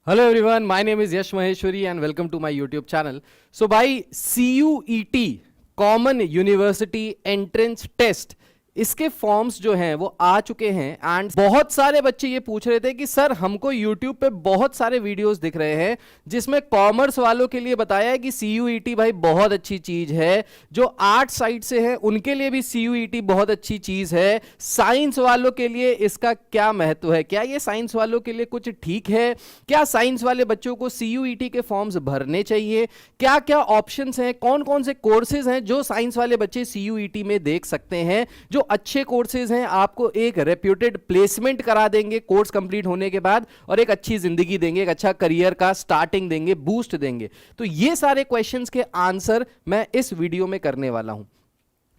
Hello everyone, my name is Yash Maheshwari and welcome to my YouTube channel. So by CUET Common University Entrance Test इसके forms जो हैं वो आ चुके हैं and बहुत सारे बच्चे ये पूछ रहे थे कि सर हमको YouTube पे बहुत सारे वीडियोस दिख रहे हैं जिसमें कॉमर्स वालों के लिए बताया है कि CUET भाई बहुत अच्छी चीज है, जो आर्ट साइड से है उनके लिए भी CUET बहुत अच्छी चीज है, साइंस वालों के लिए इसका क्या महत्व है, क्या ये साइंस वालों के लिए कुछ ठीक है, क्या साइंस वाले बच्चों को CUET के फॉर्म्स भरने चाहिए, क्या क्या ऑप्शंस हैं, कौन कौन से कोर्सेज हैं जो साइंस वाले बच्चे CUET में देख सकते हैं, जो अच्छे कोर्सेज हैं आपको एक रेप्यूटेड प्लेसमेंट करा देंगे कोर्स कंप्लीट होने के बाद और एक अच्छी जिंदगी देंगे, एक अच्छा करियर का स्टार्टिंग देंगे, बूस्ट देंगे। तो ये सारे क्वेश्चंस के आंसर मैं इस वीडियो में करने वाला हूं।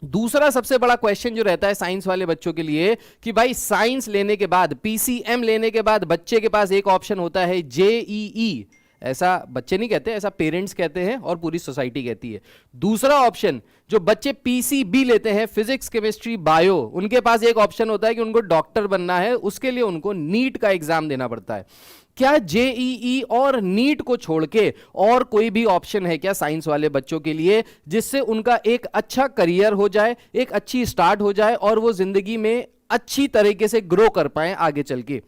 दूसरा सबसे बड़ा क्वेश्चन जो रहता है साइंस वाले बच्चों के लिए कि भाई साइंस लेने के बाद, PCM लेने के बाद बच्चे के पास एक ऑप्शन होता है JEE। ऐसा बच्चे नहीं कहते, ऐसा पेरेंट्स कहते हैं और पूरी सोसाइटी कहती है। दूसरा ऑप्शन जो बच्चे PCB लेते हैं, फिजिक्स केमिस्ट्री बायो, उनके पास एक ऑप्शन होता है कि उनको डॉक्टर बनना है, उसके लिए उनको नीट का एग्जाम देना पड़ता है। क्या JEE और नीट को छोड़ के और कोई भी ऑप्शन है क्या साइंस वाले बच्चों के लिए जिससे उनका एक अच्छा करियर हो जाए, एक अच्छी स्टार्ट हो जाए और वो जिंदगी में अच्छी तरीके से ग्रो कर पाए आगे चल के?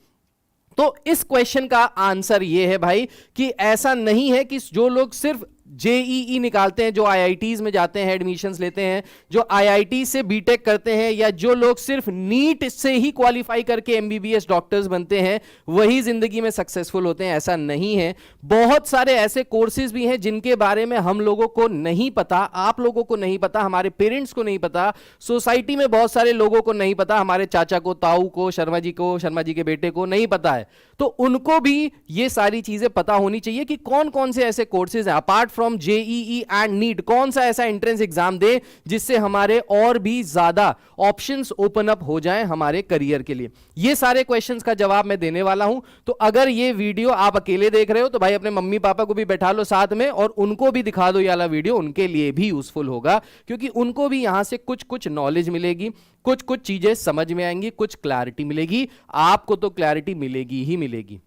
तो इस क्वेश्चन का आंसर यह है भाई कि ऐसा नहीं है कि जो लोग सिर्फ JEE निकालते हैं, जो IITs में जाते हैं, एडमिशंस लेते हैं, जो IIT से बीटेक करते हैं, या जो लोग सिर्फ नीट से ही क्वालिफाई करके MBBS डॉक्टर्स बनते हैं वही जिंदगी में सक्सेसफुल होते हैं, ऐसा नहीं है। बहुत सारे ऐसे कोर्सेज भी हैं जिनके बारे में हम लोगों को नहीं पता, आप लोगों को नहीं पता, हमारे पेरेंट्स को नहीं पता, सोसाइटी में बहुत सारे लोगों को नहीं पता, हमारे चाचा को, ताऊ को, शर्मा जी के बेटे को नहीं पता है। तो उनको भी ये सारी चीजें पता होनी चाहिए कि कौन कौन से ऐसे कोर्सेज हैं apart from JEE and NEET, कौन सा ऐसा एंट्रेंस एग्जाम दे जिससे हमारे और भी ज्यादा ऑप्शंस ओपन अप हो जाएं हमारे करियर के लिए। ये सारे क्वेश्चंस का जवाब मैं देने वाला हूं। तो अगर ये वीडियो आप अकेले देख रहे हो तो भाई अपने मम्मी पापा को भी बैठा लो साथ में और उनको भी दिखा दो ये वाला वीडियो, उनके लिए भी यूजफुल होगा क्योंकि उनको भी यहां से कुछ कुछ नॉलेज मिलेगी, कुछ कुछ चीजें समझ में आएंगी, कुछ क्लैरिटी मिलेगी। आपको तो क्लैरिटी मिलेगी ही मिलेगी।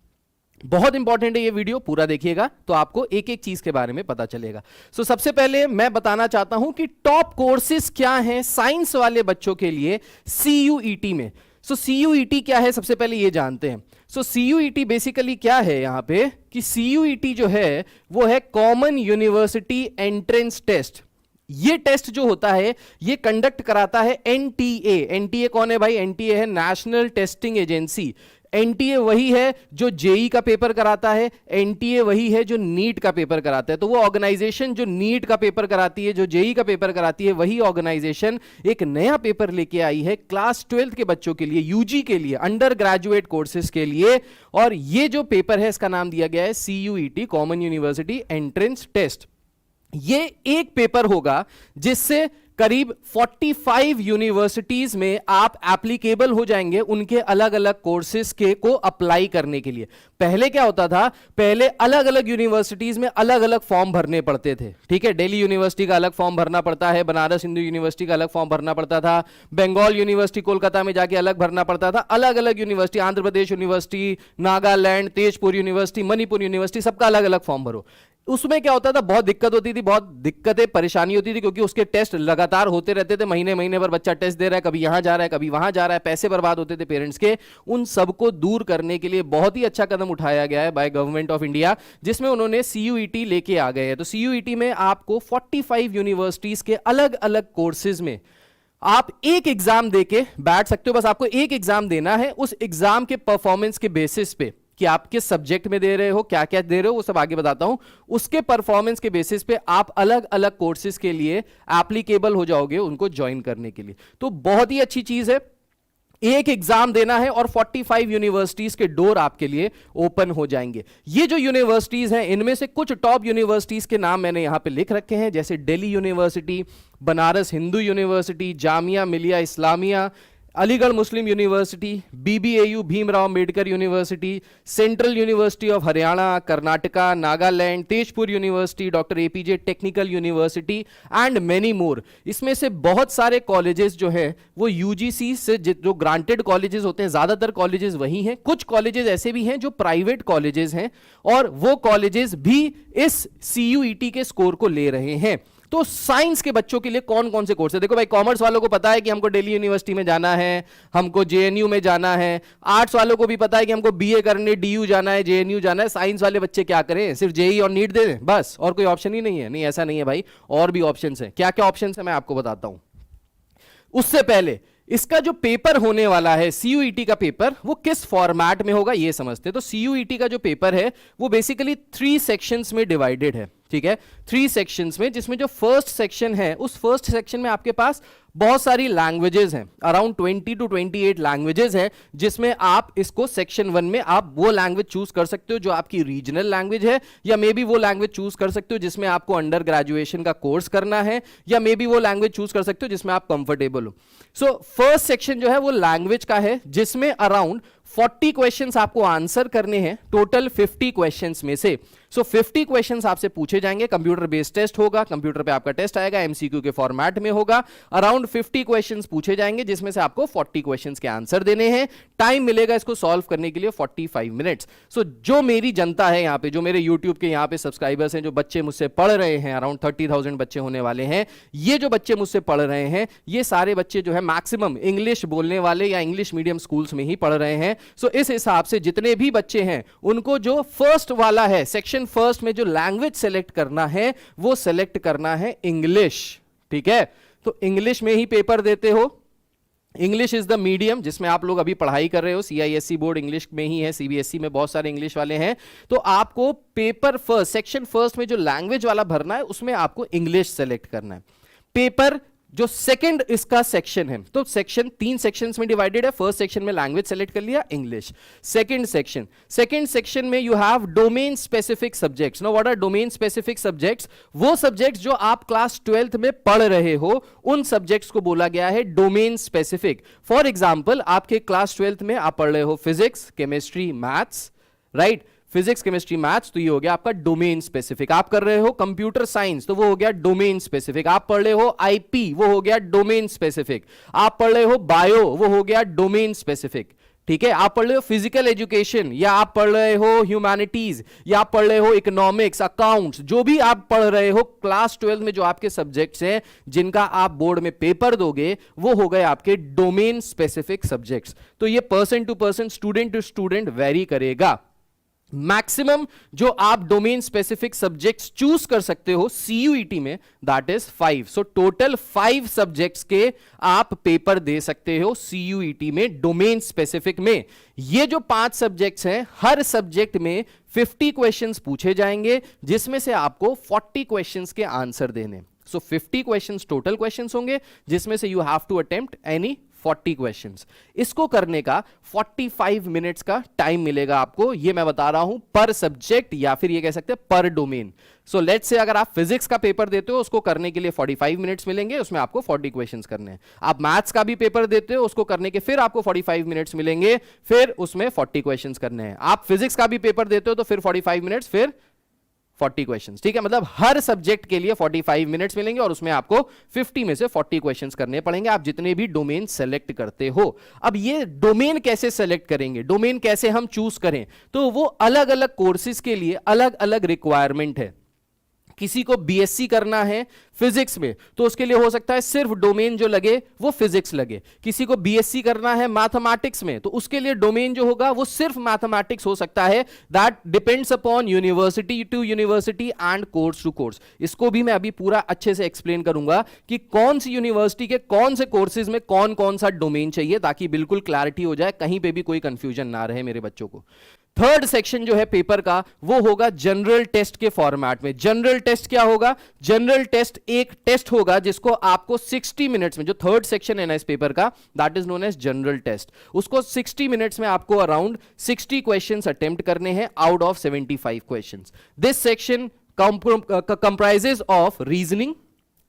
बहुत इंपॉर्टेंट है ये वीडियो, पूरा देखिएगा तो आपको एक एक चीज के बारे में पता चलेगा। सो सबसे पहले मैं बताना चाहता हूं कि टॉप कोर्सेज क्या हैं साइंस वाले बच्चों के लिए CUET में। सो CUET क्या है सबसे पहले ये जानते हैं। सो CUET बेसिकली क्या है यहां पे कि CUET जो है वो है कॉमन यूनिवर्सिटी एंट्रेंस टेस्ट। ये टेस्ट जो होता है ये कंडक्ट कराता है NTA। NTA कौन है भाई? NTA है नेशनल टेस्टिंग एजेंसी। NTA वही है जो JEE का पेपर कराता है, NTA वही है जो नीट का पेपर कराता है। तो वो ऑर्गेनाइजेशन जो नीट का पेपर कराती है, जो JEE का पेपर कराती है, वही ऑर्गेनाइजेशन एक नया पेपर लेके आई है क्लास 12 के बच्चों के लिए, UG के लिए, अंडर ग्रेजुएट कोर्सेज के लिए। और ये जो पेपर है इसका नाम दिया गया है CUET common university entrance test. ये एक पेपर होगा जिससे करीब 45 यूनिवर्सिटीज में आप एप्लीकेबल हो जाएंगे उनके अलग अलग कोर्सेज के को अप्लाई करने के लिए। पहले क्या होता था, पहले अलग अलग यूनिवर्सिटीज में अलग अलग फॉर्म भरने पड़ते थे। ठीक है, दिल्ली यूनिवर्सिटी का अलग फॉर्म भरना पड़ता है, बनारस हिंदू यूनिवर्सिटी का अलग फॉर्म भरना पड़ता था, बंगाल यूनिवर्सिटी कोलकाता में जाके अलग भरना पड़ता था, अलग अलग university, Andhra Pradesh university, Nagaland, Tezpur university, Manipur university, सबका अलग अलग फॉर्म भरो। उसमें क्या होता था, बहुत दिक्कत होती थी, बहुत दिक्कतें परेशानी होती थी क्योंकि उसके टेस्ट लगातार होते रहते थे, महीने महीने पर बच्चा टेस्ट दे रहा है, कभी यहां जा रहा है, कभी वहां जा रहा है, पैसे बर्बाद होते थे पेरेंट्स के। उन सबको दूर करने के लिए बहुत ही अच्छा कदम उठाया गया है बाय गवर्नमेंट ऑफ इंडिया, जिसमें उन्होंने CUET लेके आ गए हैं। तो CUET में आपको 45 यूनिवर्सिटीज के अलग अलग कोर्सेज में आप एक एग्जाम देके बैठ सकते हो। बस आपको एक एग्जाम देना है, उस एग्जाम के परफॉर्मेंस के बेसिस पे कि आप किस सब्जेक्ट में दे रहे हो, क्या क्या दे रहे हो, वो सब आगे बताता हूं। उसके परफॉर्मेंस के बेसिस पे आप अलग अलग कोर्सेज के लिए एप्लीकेबल हो जाओगे उनको ज्वाइन करने के लिए। तो बहुत ही अच्छी चीज है, एक एग्जाम देना है और 45 यूनिवर्सिटीज के डोर आपके लिए ओपन हो जाएंगे। ये जो यूनिवर्सिटीज हैं इनमें से कुछ टॉप यूनिवर्सिटीज के नाम मैंने यहां पे लिख रखे हैं, जैसे Delhi university, Banaras Hindu university, Jamia Millia Islamia, Aligarh Muslim university, BBAU Bhimrao Ambedkar university, central university of Haryana, Karnataka, Nagaland, Tezpur university, doctor APJ technical university and many more. इसमें से बहुत सारे कॉलेजेस जो है वो यूजीसी से जो ग्रांटेड कॉलेजेस होते हैं, ज्यादातर कॉलेजेस वही हैं। कुछ कॉलेजेस ऐसे भी हैं जो प्राइवेट कॉलेजेस हैं और वो कॉलेजेस भी इस सीयूईटी के स्कोर को ले रहे हैं। तो साइंस के बच्चों के लिए कौन कौन से कोर्स है? देखो भाई, कॉमर्स वालों को पता है कि हमको दिल्ली यूनिवर्सिटी में जाना है, हमको जेएनयू में जाना है। आर्ट्स वालों को भी पता है कि हमको बीए करने डीयू जाना है, जेएनयू जाना है। साइंस वाले बच्चे क्या करें? सिर्फ जेई और नीट दे दें बस, और कोई ऑप्शन ही नहीं है? नहीं, ऐसा नहीं है भाई, और भी ऑप्शंस हैं। क्या क्या ऑप्शंस है मैं आपको बताता हूं। उससे पहले इसका जो पेपर होने वाला है, सीयूईटी का पेपर, वो किस फॉर्मेट में होगा ये समझते हैं। तो सीयूईटी का जो पेपर है वो बेसिकली 3 सेक्शंस में डिवाइडेड है, ठीक है, 3 सेक्शंस में, जिसमें जो फर्स्ट सेक्शन है उस फर्स्ट सेक्शन में आपके पास बहुत सारी लैंग्वेजेस हैं, अराउंड 20 to 28 लैंग्वेजेस हैं, जिसमें आप इसको सेक्शन 1 में आप वो लैंग्वेज चूज कर सकते हो जो आपकी रीजनल लैंग्वेज है, या मे बी वो लैंग्वेज चूज कर सकते हो जिसमें आपको अंडर ग्रेजुएशन का कोर्स करना है, या मे बी वो लैंग्वेज चूज कर सकते हो जिसमें आप कंफर्टेबल हो। सो फर्स्ट सेक्शन जो है वो लैंग्वेज का है, जिसमें अराउंड 40 क्वेश्चंस आपको आंसर करने हैं टोटल 50 क्वेश्चंस में से। सो 50 क्वेश्चंस आपसे पूछे जाएंगे, कंप्यूटर बेस्ड टेस्ट होगा, कंप्यूटर पे आपका टेस्ट आएगा, एमसीक्यू के फॉर्मेट में होगा। अराउंड 50 क्वेश्चंस पूछे जाएंगे, जिसमें से आपको 40 क्वेश्चंस के आंसर देने हैं। टाइम मिलेगा इसको सॉल्व करने के लिए 45 मिनट्स। सो जो मेरी जनता है यहाँ पे, जो मेरे यूट्यूब के यहाँ पे सब्सक्राइबर्स हैं, जो बच्चे मुझसे पढ़ रहे हैं, अराउंड 30,000 बच्चे होने वाले हैं, ये जो बच्चे मुझसे पढ़ रहे हैं, ये सारे बच्चे जो है मैक्सिमम इंग्लिश बोलने वाले या इंग्लिश मीडियम स्कूल्स में ही पढ़ रहे हैं। सो इस हिसाब से जितने भी बच्चे हैं उनको जो फर्स्ट वाला है, सेक्शन फर्स्ट में जो लैंग्वेज सेलेक्ट करना है वो सेलेक्ट करना है इंग्लिश, ठीक है। तो इंग्लिश में ही पेपर देते हो। इंग्लिश इज द मीडियम जिसमें आप लोग अभी पढ़ाई कर रहे हो। सीआईएससी बोर्ड इंग्लिश में ही है, सीबीएसई में बहुत सारे इंग्लिश वाले हैं। तो आपको पेपर फर्स्ट, सेक्शन फर्स्ट में जो लैंग्वेज वाला भरना है उसमें आपको इंग्लिश सेलेक्ट करना है। पेपर जो सेकंड इसका सेक्शन है, तो सेक्शन 3 सेक्शंस में डिवाइडेड है। फर्स्ट सेक्शन में लैंग्वेज सेलेक्ट कर लिया, इंग्लिश। सेकंड सेक्शन में you have domain specific subjects. Now what are domain specific subjects? वो सब्जेक्ट्स जो आप क्लास 12th में पढ़ रहे हो, उन सब्जेक्ट्स को बोला गया है डोमेन स्पेसिफिक। फॉर एग्जाम्पल, आपके क्लास 12th में आप पढ़ रहे हो physics, chemistry, maths, right? Physics, chemistry, maths, तो ये हो गया आपका डोमेन स्पेसिफिक। आप कर रहे हो कंप्यूटर साइंस, तो वो हो गया डोमेन स्पेसिफिक। आप पढ़ रहे हो आईपी, वो हो गया डोमेन स्पेसिफिक। आप पढ़ रहे हो बायो, वो हो गया डोमेन स्पेसिफिक, ठीक है। आप पढ़ रहे हो फिजिकल एजुकेशन, या आप पढ़ रहे हो ह्यूमैनिटीज, या आप पढ़ रहे हो इकोनॉमिक्स, अकाउंट्स, जो भी आप पढ़ रहे हो क्लास 12 में जो आपके सब्जेक्ट्स हैं जिनका आप बोर्ड में पेपर दोगे, वो हो गए आपके डोमेन स्पेसिफिक सब्जेक्ट्स। तो ये person to person, student to student vary करेगा। मैक्सिमम जो आप डोमेन स्पेसिफिक सब्जेक्ट्स चूज कर सकते हो सीयूईटी में, that is 5। So total 5 subjects के आप पेपर दे सकते हो सीयूईटी में डोमेन स्पेसिफिक में। ये जो 5 सब्जेक्ट्स हैं, हर सब्जेक्ट में 50 क्वेश्चंस पूछे जाएंगे, जिसमें से आपको 40 क्वेश्चंस के आंसर देने। सो 50 क्वेश्चंस टोटल क्वेश्चंस होंगे, जिसमें से you have to attempt any 40 questions. इसको करने का 45 मिनट्स का टाइम मिलेगा आपको, ये मैं बता रहा हूं, पर सब्जेक्ट, या फिर ये कह सकते हैं पर डोमेन। सो लेट्स से अगर आप फिजिक्स का पेपर देते हो, उसको करने के लिए 45 मिनट्स मिलेंगे, उसमें आपको 40 क्वेश्चंस करने हैं। आप मैथ्स का भी पेपर देते हो, उसको करने के फिर आपको 45 मिनट्स मिलेंगे, फिर उसमें 40 क्वेश्चंस करने हैं। आप फिजिक्स का भी पेपर देते हो तो फिर 45 मिनट्स, फिर 40 क्वेश्चंस, ठीक है। मतलब हर सब्जेक्ट के लिए 45 मिनट्स मिलेंगे और उसमें आपको 50 में से 40 क्वेश्चंस करने पड़ेंगे, आप जितने भी डोमेन सेलेक्ट करते हो। अब ये डोमेन कैसे सेलेक्ट करेंगे, डोमेन कैसे हम चूज करें, तो वो अलग अलग कोर्सेज के लिए अलग अलग रिक्वायरमेंट है। किसी को बीएससी करना है फिजिक्स में, तो उसके लिए हो सकता है सिर्फ डोमेन जो लगे वो फिजिक्स लगे। किसी को बीएससी करना है मैथमेटिक्स में, तो उसके लिए डोमेन जो होगा वो सिर्फ मैथमेटिक्स हो सकता है। That depends upon university to university and course to course. इसको भी मैं अभी पूरा अच्छे से एक्सप्लेन करूंगा कि कौन सी यूनिवर्सिटी के कौन से कोर्सेज में कौन कौन सा डोमेन चाहिए, ताकि बिल्कुल क्लैरिटी हो जाए, कहीं पे भी कोई कंफ्यूजन ना रहे मेरे बच्चों को। थर्ड सेक्शन जो है पेपर का, वो होगा जनरल टेस्ट के फॉर्मेट में। जनरल टेस्ट क्या होगा? जनरल टेस्ट एक टेस्ट होगा जिसको आपको 60 मिनट्स में, जो थर्ड सेक्शन है ना इस पेपर का, that is known as general test, उसको 60 मिनट्स में आपको अराउंड 60 क्वेश्चंस अटेम्प्ट करने हैं out of 75 questions. This section comprises of reasoning,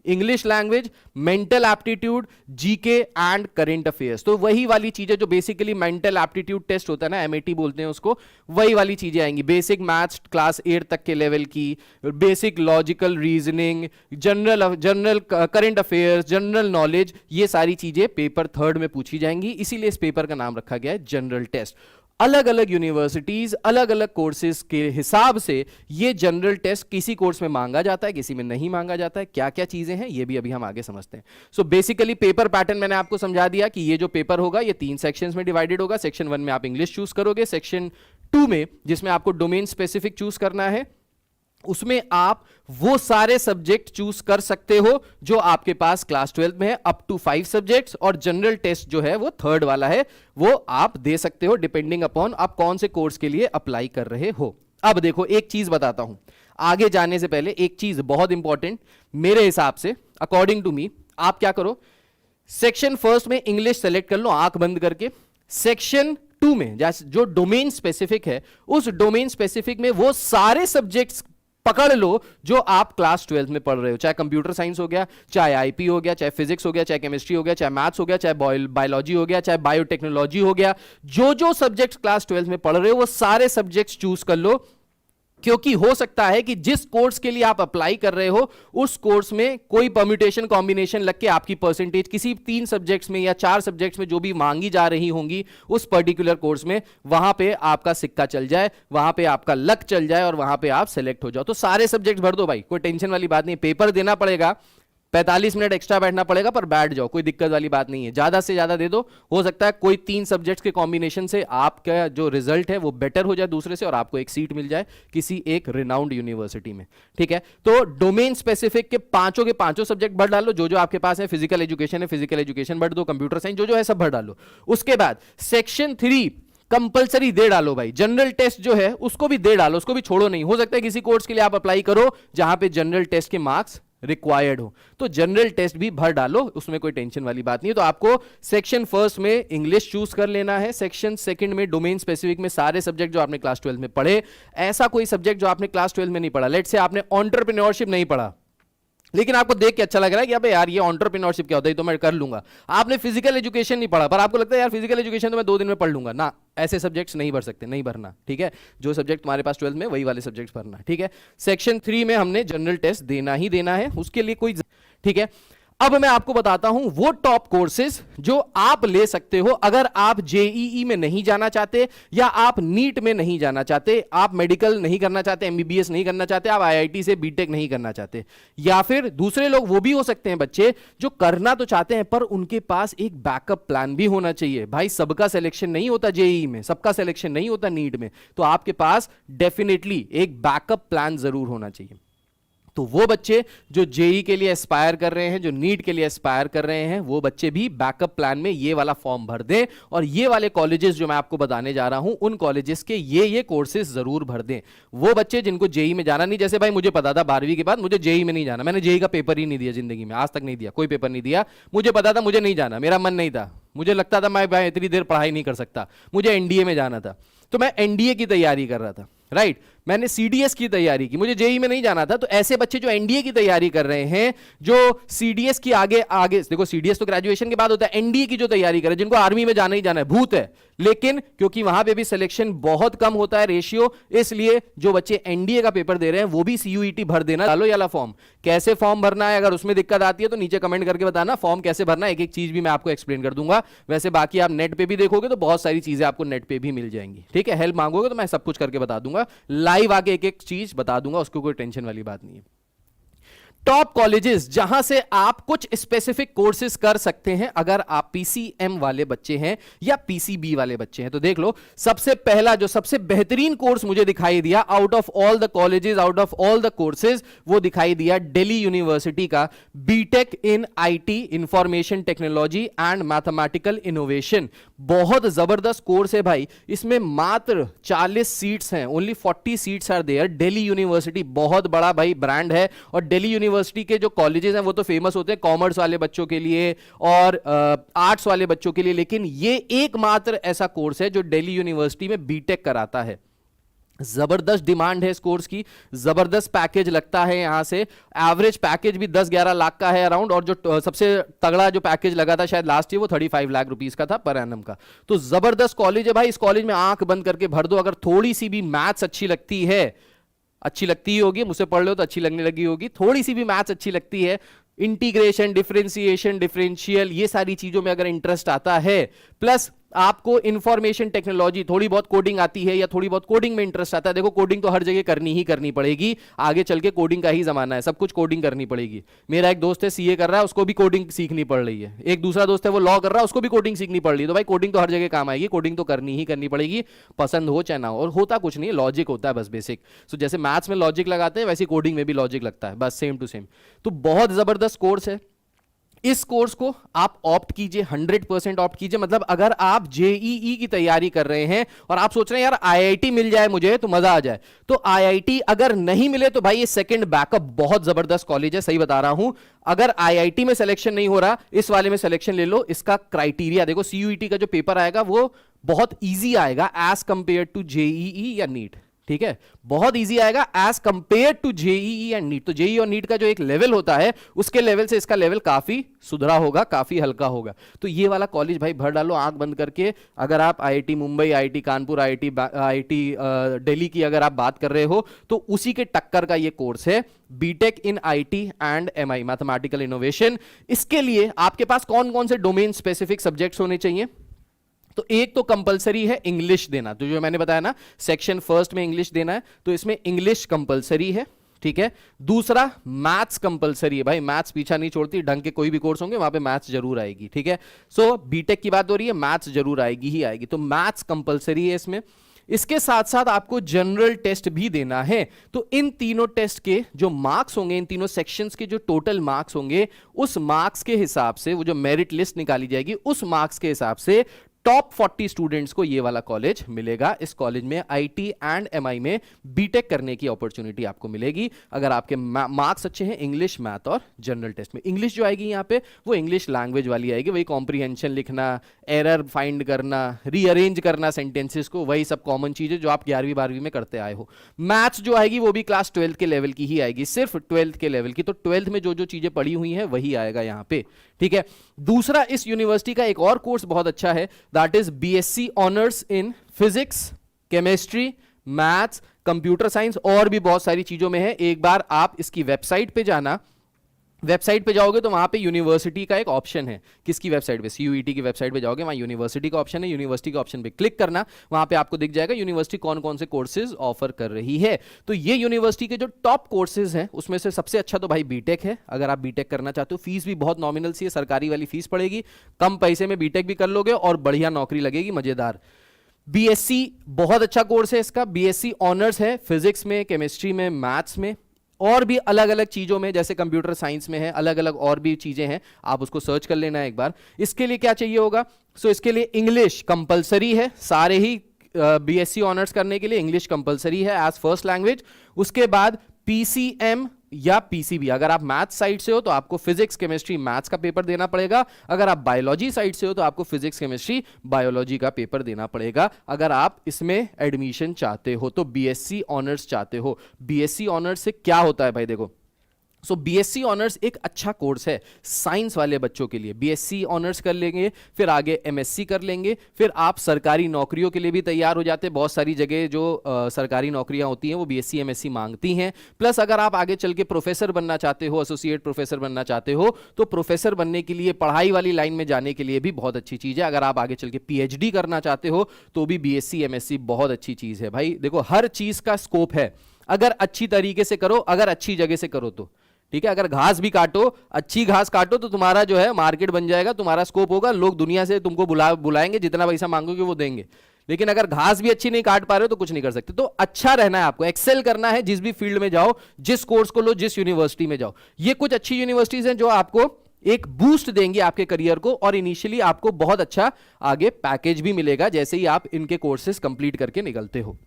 English language, mental aptitude, GK and current affairs. तो वही वाली चीजें जो बेसिकली मेंटल एप्टीट्यूड टेस्ट होता है ना, एमएटी बोलते हैं उसको, वही वाली चीजें आएंगी। बेसिक मैथ्स क्लास 8 तक के लेवल की, basic logical reasoning, general current affairs, general knowledge, ये सारी चीजें पेपर 3 में पूछी जाएंगी। इसीलिए इस पेपर का नाम रखा गया है जनरल टेस्ट। अलग अलग यूनिवर्सिटीज अलग अलग कोर्सेज के हिसाब से ये जनरल टेस्ट किसी कोर्स में मांगा जाता है, किसी में नहीं मांगा जाता है। क्या क्या चीजें हैं ये भी अभी हम आगे समझते हैं। सो बेसिकली पेपर पैटर्न मैंने आपको समझा दिया कि ये जो पेपर होगा ये 3 सेक्शंस में डिवाइडेड होगा। सेक्शन 1 में आप इंग्लिश चूज करोगे, सेक्शन 2 में जिसमें आपको डोमेन स्पेसिफिक चूज करना है, उसमें आप वो सारे सब्जेक्ट चूज कर सकते हो जो आपके पास क्लास 12 में है, अप टू 5 सब्जेक्ट्स। और जनरल टेस्ट जो है वो 3rd वाला है, वो आप दे सकते हो डिपेंडिंग अपॉन आप कौन से कोर्स के लिए अप्लाई कर रहे हो। अब देखो एक चीज बताता हूं, आगे जाने से पहले एक चीज बहुत इंपॉर्टेंट मेरे हिसाब से, अकॉर्डिंग टू मी, आप क्या करो, सेक्शन 1 में इंग्लिश सेलेक्ट कर लो आंख बंद करके। सेक्शन 2 में जो डोमेन स्पेसिफिक है, उस डोमेन स्पेसिफिक में वो सारे सब्जेक्ट्स पकड़ लो जो आप क्लास 12 में पढ़ रहे हो, चाहे कंप्यूटर साइंस हो गया, चाहे आईपी हो गया, चाहे फिजिक्स हो गया, चाहे केमिस्ट्री हो गया, चाहे मैथ्स हो गया, चाहे बायोलॉजी हो गया, चाहे बायोटेक्नोलॉजी हो गया। जो सब्जेक्ट्स क्लास 12 में पढ़ रहे हो वो सारे सब्जेक्ट्स चूज कर लो, क्योंकि हो सकता है कि जिस कोर्स के लिए आप अप्लाई कर रहे हो उस कोर्स में कोई परम्यूटेशन कॉम्बिनेशन लग के आपकी परसेंटेज किसी 3 सब्जेक्ट्स में या 4 सब्जेक्ट्स में जो भी मांगी जा रही होंगी उस पर्टिकुलर कोर्स में, वहां पे आपका सिक्का चल जाए, वहां पे आपका लक चल जाए और वहां पे आप सेलेक्ट हो जाओ। तो सारे सब्जेक्ट भर दो भाई, कोई टेंशन वाली बात नहीं। पेपर देना पड़ेगा, 45 मिनट एक्स्ट्रा बैठना पड़ेगा, पर बैठ जाओ, कोई दिक्कत वाली बात नहीं है। ज्यादा से ज्यादा दे दो, हो सकता है कोई 3 सब्जेक्ट्स के कॉम्बिनेशन से आपका जो रिजल्ट है वो बेटर हो जाए दूसरे से और आपको एक सीट मिल जाए किसी एक रिनाउंड यूनिवर्सिटी में। ठीक है, तो डोमेन स्पेसिफिक के पांचों सब्जेक्ट भर डालो, जो आपके पास है। फिजिकल एजुकेशन है, फिजिकल एजुकेशन भर दो, कंप्यूटर साइंस जो है सब भर डालो। उसके बाद सेक्शन 3 कंपलसरी दे डालो भाई, जनरल टेस्ट जो है उसको भी दे डालो, उसको भी छोड़ो नहीं। हो सकता है किसी कोर्स के लिए आप अप्लाई करो जहां पे जनरल टेस्ट के मार्क्स रिक्वायर्ड हो, तो जनरल टेस्ट भी भर डालो, उसमें कोई टेंशन वाली बात नहीं है। तो आपको सेक्शन 1 में इंग्लिश चूज कर लेना है, सेक्शन 2 में डोमेन स्पेसिफिक में सारे सब्जेक्ट जो आपने क्लास 12 में पढ़े। ऐसा कोई सब्जेक्ट जो आपने क्लास 12 में नहीं पढ़ा, लेट्स से आपने एंटरप्रेन्योरशिप नहीं पढ़ा, लेकिन आपको देख के अच्छा लग रहा है कि अबे यार ये एंटरप्रेन्योरशिप क्या होता है, तो मैं कर लूंगा। आपने फिजिकल एजुकेशन नहीं पढ़ा पर आपको लगता है यार फिजिकल एजुकेशन तो मैं 2 दिन में पढ़ लूंगा ना, ऐसे सब्जेक्ट्स नहीं भर सकते, नहीं भरना। ठीक है, जो सब्जेक्ट तुम्हारे पास 12 में वही वाले सब्जेक्ट्स भरना। ठीक है, सेक्शन 3 में हमने जनरल टेस्ट देना ही देना है, उसके लिए कोई, ठीक है। अब मैं आपको बताता हूं वो टॉप कोर्सेज जो आप ले सकते हो अगर आप जेईई में नहीं जाना चाहते, या आप नीट में नहीं जाना चाहते, आप मेडिकल नहीं करना चाहते, एमबीबीएस नहीं करना चाहते, आप आईआईटी से बीटेक नहीं करना चाहते, या फिर दूसरे लोग वो भी हो सकते हैं बच्चे जो करना तो चाहते हैं पर उनके पास एक बैकअप प्लान भी होना चाहिए। भाई सबका सिलेक्शन नहीं होता जेईई में, सबका सिलेक्शन नहीं होता नीट में, तो आपके पास डेफिनेटली एक बैकअप प्लान जरूर होना चाहिए। तो वो बच्चे जो जेई के लिए एस्पायर कर रहे हैं, जो नीट के लिए एस्पायर कर रहे हैं, वो बच्चे भी बैकअप प्लान में ये वाला फॉर्म भर दें, और ये वाले कॉलेजेस जो मैं आपको बताने जा रहा हूं उन कॉलेजेस के ये कोर्सेज जरूर भर दें। वो बच्चे जिनको जेई में जाना नहीं, जैसे भाई मुझे पता था 12वीं के बाद मुझे जेई में नहीं जाना, मैंने जेई का पेपर ही नहीं दिया जिंदगी में, आज तक नहीं दिया, कोई पेपर नहीं दिया, मुझे पता था मुझे नहीं जाना, मेरा मन नहीं था, मुझे लगता था मैं भाई इतनी देर पढ़ाई नहीं कर सकता, मुझे एनडीए में जाना था, तो मैं एनडीए की तैयारी कर रहा था, राइट, मैंने सीडीएस की तैयारी की, मुझे जेई में नहीं जाना था। तो ऐसे बच्चे जो एनडीए की तैयारी कर रहे हैं, जो सीडीएस की आगे देखो सीडीएस तो ग्रेजुएशन के बाद होता है, एनडीए की जो तैयारी कर रहे हैं, जिनको आर्मी में जाना ही जाना है, भूत है, लेकिन क्योंकि वहां पे भी सिलेक्शन बहुत कम होता है रेशियो, इसलिए जो बच्चे एनडीए का पेपर दे रहे हैं वो भी सीयूईटी भर देना। डालो ये वाला फॉर्म, कैसे फॉर्म भरना है, अगर उसमें दिक्कत आती है तो नीचे कमेंट करके बताना, फॉर्म कैसे भरना है, एक एक चीज भी मैं आपको एक्सप्लेन कर दूंगा। वैसे बाकी आप नेट पे भी देखोगे तो बहुत सारी चीजें आपको नेट पे भी मिल जाएंगी। ठीक है, हेल्प मांगोगे तो मैं सब कुछ करके बता दूंगा, लाइव आगे एक एक चीज बता दूंगा, उसको कोई टेंशन वाली बात नहीं है। टॉप कॉलेजेस जहां से आप कुछ स्पेसिफिक कोर्सेज कर सकते हैं अगर आप पीसीएम वाले बच्चे हैं या पीसीबी वाले बच्चे हैं। तो देख लो, सबसे पहला जो सबसे बेहतरीन कोर्स मुझे दिखाई दिया out of all the colleges, out of all the courses, वो दिखाई दिया दिल्ली यूनिवर्सिटी का BTech in IT, information technology and mathematical innovation. बहुत जबरदस्त कोर्स है भाई, इसमें मात्र 40 सीट्स हैं, only 40 seats are there. Delhi university बहुत बड़ा भाई ब्रांड है, और दिल्ली यूनिवर्सिटी के जो कॉलेजेस हैं वो तो फेमस होते हैं कॉमर्स वाले बच्चों के लिए और आर्ट्स वाले बच्चों के लिए, लेकिन ये एकमात्र ऐसा कोर्स है जो दिल्ली यूनिवर्सिटी में बीटेक कराता है। जबरदस्त डिमांड है इस कोर्स की, जबरदस्त पैकेज लगता है यहां से। एवरेज पैकेज भी 10-11 लाख का है अराउंड, और जो सबसे तगड़ा जो पैकेज लगा था शायद लास्ट ईयर वो 35 लाख रुपीस का था पर एनम का। तो जबरदस्त कॉलेज है भाई, इस कॉलेज में आंख बंद करके भर दो। अगर थोड़ी सी भी मैथ्स अच्छी लगती है, अच्छी लगती ही होगी, मुझसे पढ़ लो तो अच्छी लगने लगी होगी, थोड़ी सी भी मैथ्स अच्छी लगती है, इंटीग्रेशन, डिफरेंशिएशन, डिफरेंशियल, ये सारी चीजों में अगर इंटरेस्ट आता है, प्लस आपको इंफॉर्मेशन टेक्नोलॉजी, थोड़ी बहुत कोडिंग आती है या थोड़ी बहुत कोडिंग में इंटरेस्ट आता है, देखो कोडिंग तो हर जगह करनी ही करनी पड़ेगी, आगे चल के कोडिंग का ही जमाना है, सब कुछ कोडिंग करनी पड़ेगी। मेरा एक दोस्त है सीए कर रहा है, उसको भी कोडिंग सीखनी पड़ रही है। एक दूसरा दोस्त है वो लॉ कर रहा है, उसको भी कोडिंग सीखनी पड़ रही है। तो भाई कोडिंग तो हर जगह काम आएगी, कोडिंग तो करनी ही करनी पड़ेगी, पसंद हो चाहे ना हो। और होता कुछ नहीं, लॉजिक होता है बस बेसिक। सो जैसे मैथ्स में लॉजिक लगाते हैं वैसे कोडिंग में भी लॉजिक लगता है, बस सेम टू सेम। तो बहुत जबरदस्त कोर्स है। इस कोर्स को आप ऑप्ट कीजिए, 100% ऑप्ट कीजिए। मतलब अगर आप जेईई की तैयारी कर रहे हैं और आप सोच रहे हैं यार आईआईटी मिल जाए मुझे तो मजा आ जाए, तो आईआईटी अगर नहीं मिले तो भाई ये सेकंड बैकअप बहुत जबरदस्त कॉलेज है, सही बता रहा हूं। अगर आईआईटी में सिलेक्शन नहीं हो रहा, इस वाले में सिलेक्शन ले लो। इसका क्राइटेरिया देखो, सीयूईटी का जो पेपर आएगा वो बहुत ईजी आएगा एज कंपेयर टू जेईई या नीट, ठीक है, बहुत इजी आएगा as compare to JEE and NEET. तो जेईई और नीट का जो एक लेवल होता है उसके लेवल से इसका लेवल काफी सुधरा होगा, काफी हल्का होगा। तो ये वाला कॉलेज भाई भर डालो आंख बंद करके। अगर आप IIT Mumbai, IIT Kanpur, IIT Delhi की अगर आप बात कर रहे हो तो उसी के टक्कर का ये कोर्स है, BTech in IT and MI, mathematical innovation. इसके लिए आपके पास कौन कौन से डोमेन स्पेसिफिक सब्जेक्ट्स होने चाहिए? तो एक तो कंपलसरी है इंग्लिश देना, तो जो मैंने बताया ना सेक्शन फर्स्ट में इंग्लिश देना है, तो इसमें इंग्लिश कंपलसरी है, ठीक है। दूसरा मैथ्स कंपलसरी है भाई, मैथ्स पीछा नहीं छोड़ती, ढंग के कोई भी कोर्स होंगे वहां पे मैथ्स जरूर आएगी, ठीक है। सो बीटेक की बात हो रही है, मैथ्स जरूर आएगी ही आएगी, तो मैथ्स कंपलसरी है इसमें। इसके साथ साथ आपको जनरल टेस्ट भी देना है। तो इन तीनों टेस्ट के जो मार्क्स होंगे, इन तीनों सेक्शंस के जो टोटल मार्क्स होंगे, उस मार्क्स के हिसाब से वो जो मेरिट लिस्ट निकाली जाएगी, उस मार्क्स के हिसाब से टॉप 40 स्टूडेंट्स को ये वाला कॉलेज मिलेगा। इस कॉलेज में आईटी एंड एमआई में बीटेक करने की अपॉर्चुनिटी आपको मिलेगी अगर आपके मार्क्स अच्छे हैं इंग्लिश, मैथ और जनरल टेस्ट में। इंग्लिश जो आएगी यहाँ पे वो इंग्लिश लैंग्वेज वाली आएगी, वही कॉम्प्रिहेंशन लिखना, एरर फाइंड करना, रीअरेंज करना सेंटेंसेस को, वही सब कॉमन चीजें जो आप 11वीं 12वीं में करते आए हो। मैथ्स जो आएगी वो भी क्लास 12th के लेवल की ही आएगी, सिर्फ 12th के लेवल की। तो 12th में जो जो चीजें पढ़ी हुई हैं वही आएगा यहाँ पे, ठीक है। दूसरा, इस यूनिवर्सिटी का एक और कोर्स बहुत अच्छा है, that is BSc honours in physics, chemistry, maths, computer science और भी बहुत सारी चीजों में है। एक बार आप इसकी वेबसाइट पे जाना, वेबसाइट पे जाओगे तो वहां पे यूनिवर्सिटी का एक ऑप्शन है। किसकी वेबसाइट पे? सीयूईटी की वेबसाइट पे जाओगे, वहां यूनिवर्सिटी का ऑप्शन है, यूनिवर्सिटी के ऑप्शन पे क्लिक करना, वहां पे आपको दिख जाएगा यूनिवर्सिटी कौन कौन से कोर्सेज ऑफर कर रही है। तो ये यूनिवर्सिटी के जो टॉप कोर्सेज हैं उसमें से सबसे अच्छा तो भाई बीटेक है। अगर आप बीटेक करना चाहते हो, फीस भी बहुत नॉमिनल सी है, सरकारी वाली फीस पड़ेगी, कम पैसे में बीटेक भी कर लोगे और बढ़िया नौकरी लगेगी, मजेदार। बीएससी बहुत अच्छा कोर्स है इसका, बीएससी ऑनर्स है फिजिक्स में, केमिस्ट्री में, मैथ्स में और भी अलग अलग चीजों में, जैसे कंप्यूटर साइंस में है, अलग अलग और भी चीजें हैं, आप उसको सर्च कर लेना एक बार। इसके लिए क्या चाहिए होगा? सो इसके लिए इंग्लिश कंपलसरी है, सारे ही बीएससी ऑनर्स करने के लिए इंग्लिश कंपलसरी है एज फर्स्ट लैंग्वेज। उसके बाद पीसीएम या पीसीबी, अगर आप मैथ्स साइड से हो तो आपको फिजिक्स, केमिस्ट्री, मैथ्स का पेपर देना पड़ेगा। अगर आप बायोलॉजी साइड से हो तो आपको फिजिक्स, केमिस्ट्री, बायोलॉजी का पेपर देना पड़ेगा अगर आप इसमें एडमिशन चाहते हो, तो बीएससी ऑनर्स चाहते हो। बीएससी ऑनर्स से क्या होता है भाई? देखो, सो बीएससी ऑनर्स एक अच्छा कोर्स है साइंस वाले बच्चों के लिए। बीएससी ऑनर्स कर लेंगे, फिर आगे एमएससी कर लेंगे, फिर आप सरकारी नौकरियों के लिए भी तैयार हो जाते हैं। बहुत सारी जगह जो सरकारी नौकरियां होती हैं वो बीएससी एमएससी मांगती हैं। प्लस अगर आप आगे चल के प्रोफेसर बनना चाहते हो, एसोसिएट प्रोफेसर बनना चाहते हो, तो प्रोफेसर बनने के लिए, पढ़ाई वाली लाइन में जाने के लिए भी बहुत अच्छी चीज है। अगर आप आगे चल के पीएचडी करना चाहते हो तो भी बीएससी एमएससी बहुत अच्छी चीज है भाई। देखो, हर चीज का स्कोप है अगर अच्छी तरीके से करो, अगर अच्छी जगह से करो तो, ठीक है। अगर घास भी काटो, अच्छी घास काटो तो तुम्हारा जो है मार्केट बन जाएगा, तुम्हारा स्कोप होगा, लोग दुनिया से तुमको बुलाएंगे, जितना पैसा मांगोगे वो देंगे। लेकिन अगर घास भी अच्छी नहीं काट पा रहे हो तो कुछ नहीं कर सकते। तो अच्छा रहना है आपको, एक्सेल करना है, जिस भी फील्ड में जाओ, जिस कोर्स को लो, जिस यूनिवर्सिटी में जाओ। ये कुछ अच्छी यूनिवर्सिटीज हैं जो आपको एक बूस्ट देंगे आपके करियर को, और इनिशियली आपको बहुत अच्छा आगे पैकेज भी मिलेगा जैसे ही आप इनके कोर्सेज कंप्लीट करके निकलते हो।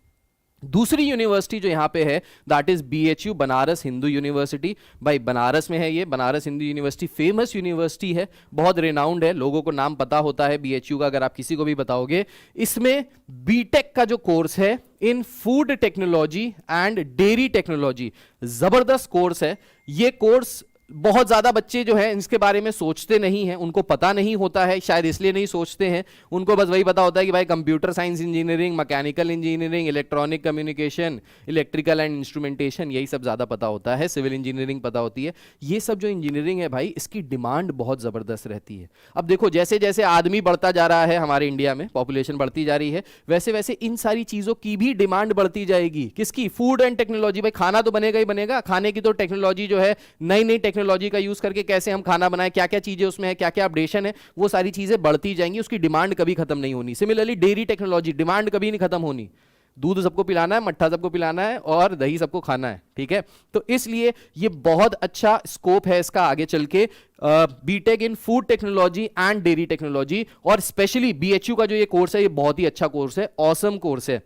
दूसरी यूनिवर्सिटी जो यहां पे है that is BHU, Banaras Hindu university. भाई बनारस में है ये, Banaras Hindu university famous university है, बहुत रिनाउंड है, लोगों को नाम पता होता है बीएचयू का, अगर आप किसी को भी बताओगे। इसमें बीटेक का जो कोर्स है इन food technology and dairy technology, जबरदस्त कोर्स है ये कोर्स। बहुत ज्यादा बच्चे जो हैं इसके बारे में सोचते नहीं हैं, उनको पता नहीं होता है, शायद इसलिए नहीं सोचते हैं, उनको बस वही पता होता है कि भाई computer science engineering, mechanical engineering, electronic communication, electrical and instrumentation, यही सब ज्यादा पता होता है, सिविल इंजीनियरिंग पता होती है। ये सब जो इंजीनियरिंग है भाई, इसकी डिमांड बहुत जबरदस्त रहती है। अब देखो जैसे जैसे आदमी बढ़ता जा रहा है हमारे इंडिया में, पॉपुलेशन बढ़ती जा रही है, वैसे वैसे इन सारी चीजों की भी डिमांड बढ़ती जाएगी। किसकी? Food and technology. भाई खाना तो बनेगा ही बनेगा, खाने की तो टेक्नोलॉजी जो है, नई नई टेक्नोलॉजी का यूज करके कैसे हम खाना बनाएं, क्या क्या चीजें उसमें है, क्या क्या अपडेशन है, वो सारी चीजें बढ़ती जाएंगी, उसकी डिमांड कभी खत्म नहीं होनी। सिमिलरली डेयरी टेक्नोलॉजी, डिमांड कभी नहीं खत्म होनी। दूध सबको पिलाना है, मट्ठा सबको पिलाना है और दही सबको खाना है, ठीक है। तो इसलिए ये बहुत अच्छा स्कोप है इसका आगे चल के, BTech in food technology and dairy technology. और स्पेशली बीएचयू का जो ये कोर्स है, ये बहुत ही अच्छा कोर्स है, ऑसम कोर्स है।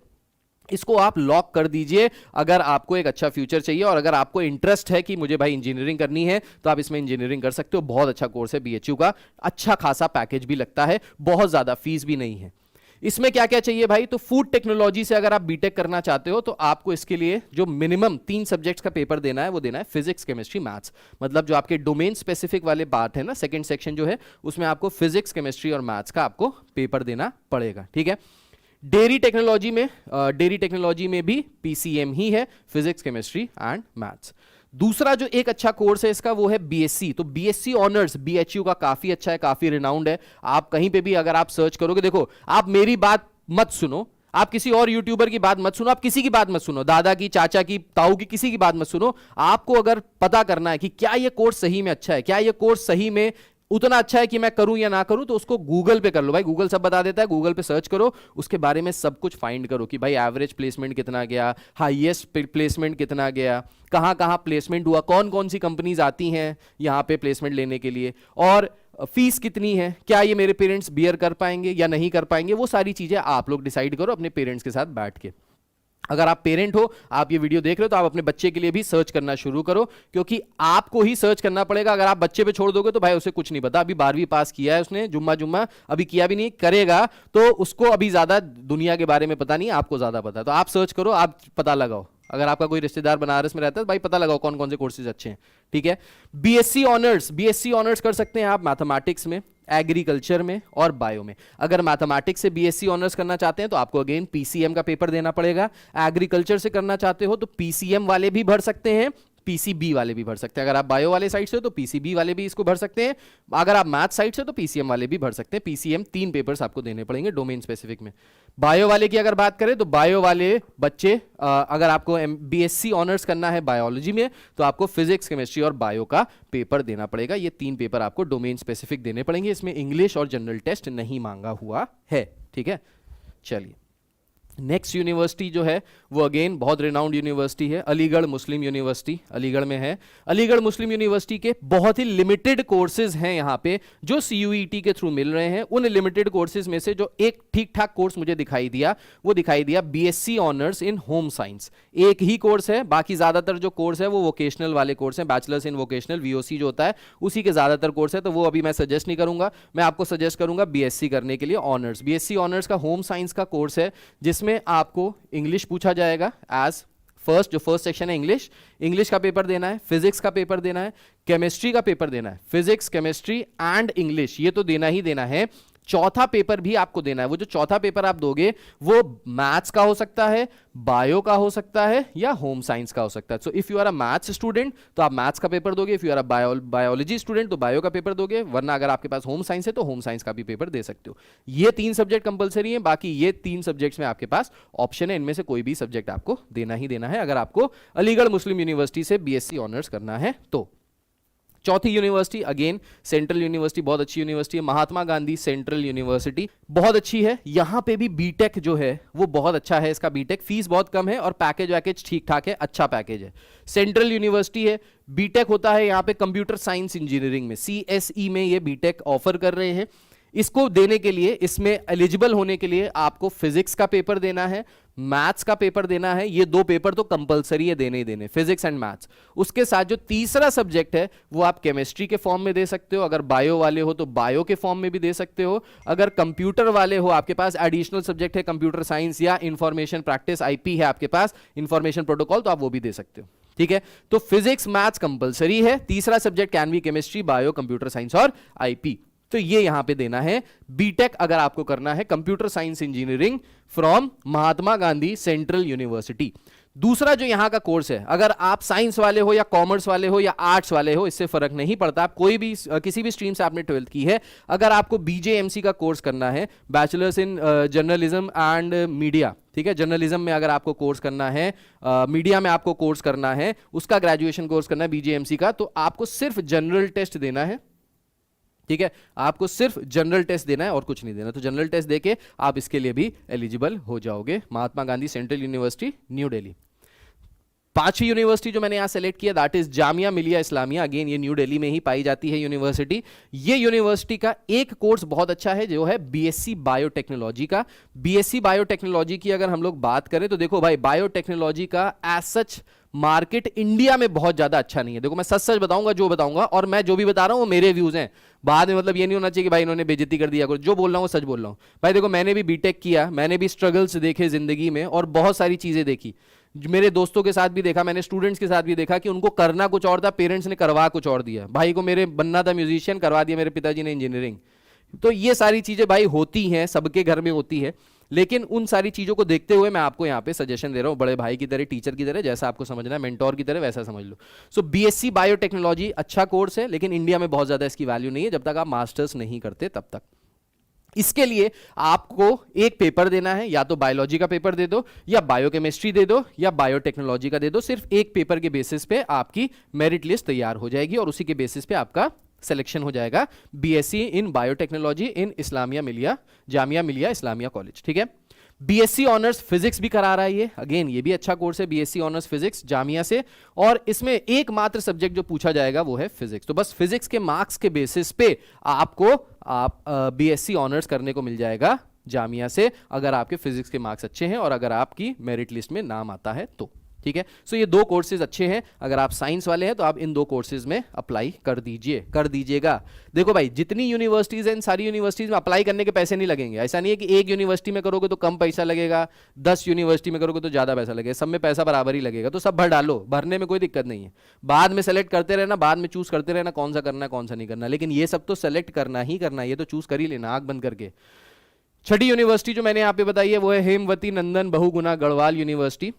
इसको आप लॉक कर दीजिए अगर आपको एक अच्छा फ्यूचर चाहिए, और अगर आपको इंटरेस्ट है कि मुझे भाई इंजीनियरिंग करनी है, तो आप इसमें इंजीनियरिंग कर सकते हो। बहुत अच्छा कोर्स है बीएचयू का, अच्छा खासा पैकेज भी लगता है, बहुत ज्यादा फीस भी नहीं है। इसमें क्या क्या चाहिए भाई? तो फूड टेक्नोलॉजी से अगर आप बीटेक करना चाहते हो, तो आपको इसके लिए जो मिनिमम 3 सब्जेक्ट्स का पेपर देना है, वो देना है फिजिक्स, केमिस्ट्री, मैथ्स। मतलब जो आपके डोमेन स्पेसिफिक वाले बात है ना, सेकंड सेक्शन जो है, उसमें आपको फिजिक्स, केमिस्ट्री और मैथ्स का आपको पेपर देना पड़ेगा, ठीक है। डेयरी टेक्नोलॉजी में भी पीसीएम ही है, फिजिक्स, केमिस्ट्री एंड मैथ्स। दूसरा जो एक अच्छा कोर्स है इसका, वो है बीएससी। तो बीएससी ऑनर्स बीएचयू का काफी अच्छा है, काफी रिनाउंड है। आप कहीं पे भी अगर आप सर्च करोगे, देखो आप मेरी बात मत सुनो, आप किसी और यूट्यूबर की बात मत सुनो, आप किसी की बात मत सुनो, दादा की, चाचा की, ताऊ की, किसी की बात मत सुनो। आपको अगर पता करना है कि क्या ये कोर्स सही में अच्छा है, क्या ये कोर्स सही में उतना अच्छा है कि मैं करूं या ना करूं, तो उसको गूगल पे कर लो। भाई गूगल सब बता देता है, गूगल पे सर्च करो, उसके बारे में सब कुछ फाइंड करो कि भाई एवरेज प्लेसमेंट कितना गया, हाईएस्ट प्लेसमेंट कितना गया, कहां कहां प्लेसमेंट हुआ, कौन कौन सी कंपनीज आती हैं यहां पे प्लेसमेंट लेने के लिए, और फीस कितनी है, क्या ये मेरे पेरेंट्स बियर कर पाएंगे या नहीं कर पाएंगे। वो सारी चीजें आप लोग डिसाइड करो अपने पेरेंट्स के साथ बैठ के। अगर आप पेरेंट हो, आप ये वीडियो देख रहे हो, तो आप अपने बच्चे के लिए भी सर्च करना शुरू करो, क्योंकि आपको ही सर्च करना पड़ेगा। अगर आप बच्चे पे छोड़ दोगे तो भाई उसे कुछ नहीं पता, अभी 12वीं पास किया है उसने, जुम्मा अभी किया भी नहीं, करेगा, तो उसको अभी ज्यादा दुनिया के बारे में पता नहीं, आपको ज्यादा पता है। तो आप सर्च करो, आप पता लगाओ। अगर आपका कोई रिश्तेदार बनारस में रहता है तो भाई पता लगाओ कौन कौन से कोर्सेज अच्छे हैं, ठीक है। बीएससी ऑनर्स कर सकते हैं आप मैथमेटिक्स में, एग्रीकल्चर में और बायो में। अगर मैथमेटिक्स से बीएससी ऑनर्स करना चाहते हैं तो आपको अगेन पीसीएम का पेपर देना पड़ेगा। एग्रीकल्चर से करना चाहते हो तो पीसीएम वाले भी भर सकते हैं, पीसीबी वाले भी भर सकते हैं। अगर आप बायो वाले साइड से हो तो पीसीबी वाले भी इसको भर सकते हैं। अगर आप मैथ साइड से तो पीसीएम वाले भी भर सकते हैं। पीसीएम 3 पेपर्स आपको देने पड़ेंगे डोमेन स्पेसिफिक में। बायो वाले की अगर बात करें तो बायो वाले बच्चे, अगर आपको बीएससी ऑनर्स करना है बायोलॉजी में, तो आपको फिजिक्स, केमिस्ट्री और बायो का पेपर देना पड़ेगा। ये 3 पेपर आपको डोमेन स्पेसिफिक देने पड़ेंगे। इसमें इंग्लिश और जनरल टेस्ट नहीं मांगा हुआ है, ठीक है। चलिए नेक्स्ट यूनिवर्सिटी जो है वो अगेन बहुत रिनाउंड यूनिवर्सिटी है, अलीगढ़ मुस्लिम यूनिवर्सिटी, अलीगढ़ में है। अलीगढ़ मुस्लिम यूनिवर्सिटी के बहुत ही लिमिटेड कोर्सेज हैं यहाँ पे जो सीयूईटी के थ्रू मिल रहे हैं। उन लिमिटेड कोर्सेज में से जो एक ठीक ठाक कोर्स मुझे दिखाई दिया, वो दिखाई दिया BSc honours in home science. एक ही कोर्स है, बाकी ज्यादातर जो कोर्स है वो वोकेशनल वाले कोर्स हैं, बैचलर्स इन वोकेशनल, वीओसी जो होता है उसी के ज्यादातर कोर्स है। तो वो अभी मैं सजेस्ट नहीं करूंगा, मैं आपको सजेस्ट करूंगा बीएससी करने के लिए ऑनर्स। बीएससी ऑनर्स का होम साइंस का कोर्स है, जिसमें आपको इंग्लिश पूछा जाएगा एज फर्स्ट। जो फर्स्ट सेक्शन है इंग्लिश का पेपर देना है, फिजिक्स का पेपर देना है, केमिस्ट्री का पेपर देना है। फिजिक्स, केमिस्ट्री एंड इंग्लिश ये तो देना ही देना है। चौथा पेपर भी आपको देना है। वो जो चौथा पेपर आप दोगे वो मैथ्स का हो सकता है, बायो का हो सकता है या होम साइंस का हो सकता है। So if you are a maths student तो आप मैथ्स का पेपर दोगे, if you are a biology student तो बायो का पेपर दोगे, वरना अगर आपके पास होम साइंस है तो होम साइंस का भी पेपर दे सकते हो। ये 3 सब्जेक्ट कंपलसरी है, बाकी ये 3 सब्जेक्ट्स में आपके पास ऑप्शन है, इनमें से कोई भी सब्जेक्ट आपको देना ही देना है अगर आपको अलीगढ़ मुस्लिम यूनिवर्सिटी से बीएससी ऑनर्स करना है तो। चौथी यूनिवर्सिटी अगेन सेंट्रल यूनिवर्सिटी, बहुत अच्छी यूनिवर्सिटी है, महात्मा गांधी सेंट्रल यूनिवर्सिटी, बहुत अच्छी है। यहां पे भी बीटेक जो है वो बहुत अच्छा है, इसका बीटेक फीस बहुत कम है और पैकेज ठीक ठाक है, अच्छा पैकेज है। सेंट्रल यूनिवर्सिटी है, बीटेक होता है यहां पे कंप्यूटर साइंस इंजीनियरिंग में, सीएसई में ये बीटेक ऑफर कर रहे हैं। इसको देने के लिए, इसमें एलिजिबल होने के लिए आपको फिजिक्स का पेपर देना है, मैथ्स का पेपर देना है। ये दो पेपर तो कंपलसरी है देने ही देने, फिजिक्स एंड मैथ्स। उसके साथ जो तीसरा सब्जेक्ट है वो आप केमिस्ट्री के फॉर्म में दे सकते हो, अगर बायो वाले हो तो बायो के फॉर्म में भी दे सकते हो, अगर कंप्यूटर वाले हो, आपके पास एडिशनल सब्जेक्ट है कंप्यूटर साइंस या इंफॉर्मेशन प्रैक्टिस आईपी है आपके पास, इंफॉर्मेशन प्रोटोकॉल, तो आप वो भी दे सकते हो। ठीक है, तो फिजिक्स मैथ्स कंपलसरी है, तीसरा subject can be chemistry, bio, computer science और आईपी। तो ये यहां पे देना है। बीटेक अगर आपको करना है computer science engineering from Mahatma Gandhi central university. दूसरा जो यहां का कोर्स है, अगर आप साइंस वाले हो या कॉमर्स वाले हो या आर्ट्स वाले हो, इससे फर्क नहीं पड़ता, आप कोई भी किसी भी स्ट्रीम से आपने 12th की है, अगर आपको बीजेएमसी का कोर्स करना है, bachelors in journalism and media, ठीक है, जर्नलिज्म में अगर आपको कोर्स करना है, मीडिया में आपको कोर्स करना है, उसका ग्रेजुएशन कोर्स करना है बीजेएमसी का, तो आपको सिर्फ जनरल टेस्ट देना है। ठीक है, आपको सिर्फ जनरल टेस्ट देना है और कुछ नहीं देना। तो जनरल टेस्ट देके आप इसके लिए भी एलिजिबल हो जाओगे। Mahatma Gandhi central university, New Delhi. पांचवी यूनिवर्सिटी जो मैंने यहां सेलेक्ट किया that is Jamia Millia Islamia. Again ये न्यू दिल्ली में ही पाई जाती है यूनिवर्सिटी। ये यूनिवर्सिटी का एक कोर्स बहुत अच्छा है जो है बीएससी बायोटेक्नोलॉजी का। बीएससी बायोटेक्नोलॉजी की अगर हम लोग बात करें तो देखो भाई, बायोटेक्नोलॉजी का एज सच मार्केट इंडिया में बहुत ज्यादा अच्छा नहीं है। देखो मैं सच सच बताऊंगा जो बताऊंगा, और मैं जो भी बता रहा हूं वो मेरे व्यूज हैं। बाद में मतलब ये नहीं होना चाहिए कि भाई इन्होंने बेइज्जती कर दिया, जो बोल रहा हूं वो सच बोल रहा हूं। भाई देखो मैंने भी बीटेक किया, मैंने भी स्ट्रगल्स देखे जिंदगी में और बहुत सारी चीजें देखी। मेरे दोस्तों के साथ भी देखा, मैंने स्टूडेंट्स के साथ भी देखा कि उनको करना कुछ और था, पेरेंट्स ने करवा कुछ और दिया। भाई को मेरे बनना था म्यूजिशियन, करवा दिया मेरे पिताजी ने इंजीनियरिंग। तो ये सारी चीजें भाई होती हैं, सबके घर में होती है। लेकिन उन सारी चीजों को देखते हुए मैं आपको यहाँ पे सजेशन दे रहा हूँ, बड़े भाई की तरह, टीचर की तरह, जैसा आपको समझना है, मेंटोर की तरह, वैसा समझ लो। सो बीएससी बायोटेक्नोलॉजी अच्छा कोर्स है, लेकिन इंडिया में बहुत ज्यादा इसकी वैल्यू नहीं है जब तक आप मास्टर्स नहीं करते तब तक। इसके लिए आपको एक पेपर देना है, या तो बायोलॉजी का पेपर दे दो, या बायोकेमिस्ट्री दे दो, या बायोटेक्नोलॉजी का दे दो। सिर्फ एक पेपर के बेसिस पे आपकी मेरिट लिस्ट तैयार हो जाएगी और उसी के बेसिस पे आपका सिलेक्शन हो जाएगा बीएससी इन बायोटेक्नोलॉजी इन इस्लामिया मिलिया, जामिया मिलिया इस्लामिया कॉलेज। ठीक है, बीएससी ऑनर्स फिजिक्स भी करा रहा है ये। अगेन ये भी अच्छा कोर्स है, बीएससी ऑनर्स फिजिक्स जामिया से। और इसमें एकमात्र सब्जेक्ट जो पूछा जाएगा वो है फिजिक्स। तो बस फिजिक्स के मार्क्स के बेसिस पे आपको बीएससी ऑनर्स करने को मिल जाएगा जामिया से, अगर आपके फिजिक्स के मार्क्स अच्छे हैं और अगर आपकी मेरिट लिस्ट में नाम आता है तो। ठीक है, सो ये दो कोर्सेज अच्छे हैं। अगर आप साइंस वाले हैं तो आप इन दो कोर्सेज में अप्लाई कर दीजिएगा। देखो भाई, जितनी यूनिवर्सिटीज हैं, इन सारी यूनिवर्सिटीज में अप्लाई करने के पैसे नहीं लगेंगे। ऐसा नहीं है कि एक यूनिवर्सिटी में करोगे तो कम पैसा लगेगा, 10 यूनिवर्सिटी में करोगे तो ज्यादा पैसा लगेगा। सब में पैसा बराबर ही लगेगा, तो सब भर डालो, भरने में कोई दिक्कत नहीं है। बाद में सेलेक्ट करते रहना, बाद में चूज करते रहना कौन सा करना है कौन सा नहीं करना, लेकिन ये सब तो सेलेक्ट करना ही करना है, ये तो चूज कर ही लेना आंख बंद करके। छठी यूनिवर्सिटी जो मैंने यहाँ पे बताई है वो है हेमवती नंदन बहुगुणा गढ़वाल यूनिवर्सिटी।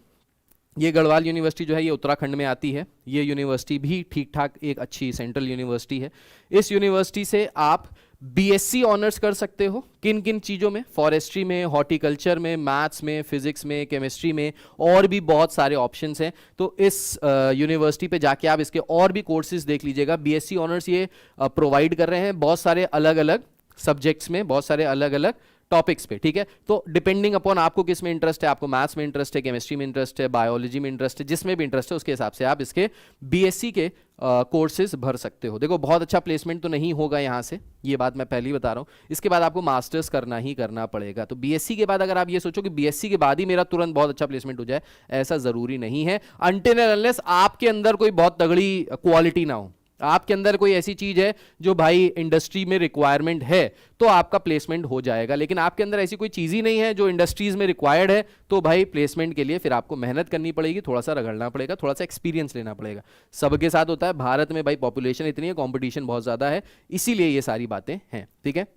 ये गढ़वाल यूनिवर्सिटी जो है ये उत्तराखंड में आती है। ये यूनिवर्सिटी भी ठीक ठाक एक अच्छी सेंट्रल यूनिवर्सिटी है। इस यूनिवर्सिटी से आप बीएससी ऑनर्स कर सकते हो। किन किन चीज़ों में? फॉरेस्ट्री में, हॉर्टिकल्चर में, मैथ्स में, फिजिक्स में, केमिस्ट्री में, और भी बहुत सारे ऑप्शंस हैं। तो इस यूनिवर्सिटी पे जाके आप इसके और भी कोर्सेज देख लीजिएगा। बीएससी ऑनर्स ये प्रोवाइड कर रहे हैं बहुत सारे अलग अलग सब्जेक्ट्स में, बहुत सारे अलग अलग टॉपिक्स पे। ठीक है, तो डिपेंडिंग अपॉन आपको किस में इंटरेस्ट है, आपको मैथ्स में इंटरेस्ट है, केमिस्ट्री में इंटरेस्ट है, बायोलॉजी में इंटरेस्ट है, जिसमें भी इंटरेस्ट है उसके हिसाब से आप इसके बीएससी के कोर्सेज भर सकते हो। देखो बहुत अच्छा प्लेसमेंट तो नहीं होगा यहाँ से, ये बात मैं पहले ही बता रहा हूँ। इसके बाद आपको मास्टर्स करना ही करना पड़ेगा। तो बीएससी के बाद अगर आप ये सोचो कि बीएससी के बाद ही मेरा तुरंत बहुत अच्छा प्लेसमेंट हो जाए, ऐसा जरूरी नहीं है। अनटिल एंड अनलेस आपके अंदर कोई बहुत तगड़ी क्वालिटी ना हो, आपके अंदर कोई ऐसी चीज है जो भाई इंडस्ट्री में रिक्वायरमेंट है, तो आपका प्लेसमेंट हो जाएगा। लेकिन आपके अंदर ऐसी कोई चीज ही नहीं है जो इंडस्ट्रीज में रिक्वायर्ड है, तो भाई प्लेसमेंट के लिए फिर आपको मेहनत करनी पड़ेगी, थोड़ा सा रगड़ना पड़ेगा, थोड़ा सा एक्सपीरियंस लेना पड़ेगा। सबके साथ होता है, भारत में भाई पॉपुलेशन इतनी है, कॉम्पिटिशन बहुत ज्यादा है, इसीलिए ये सारी बातें हैं। ठीक है,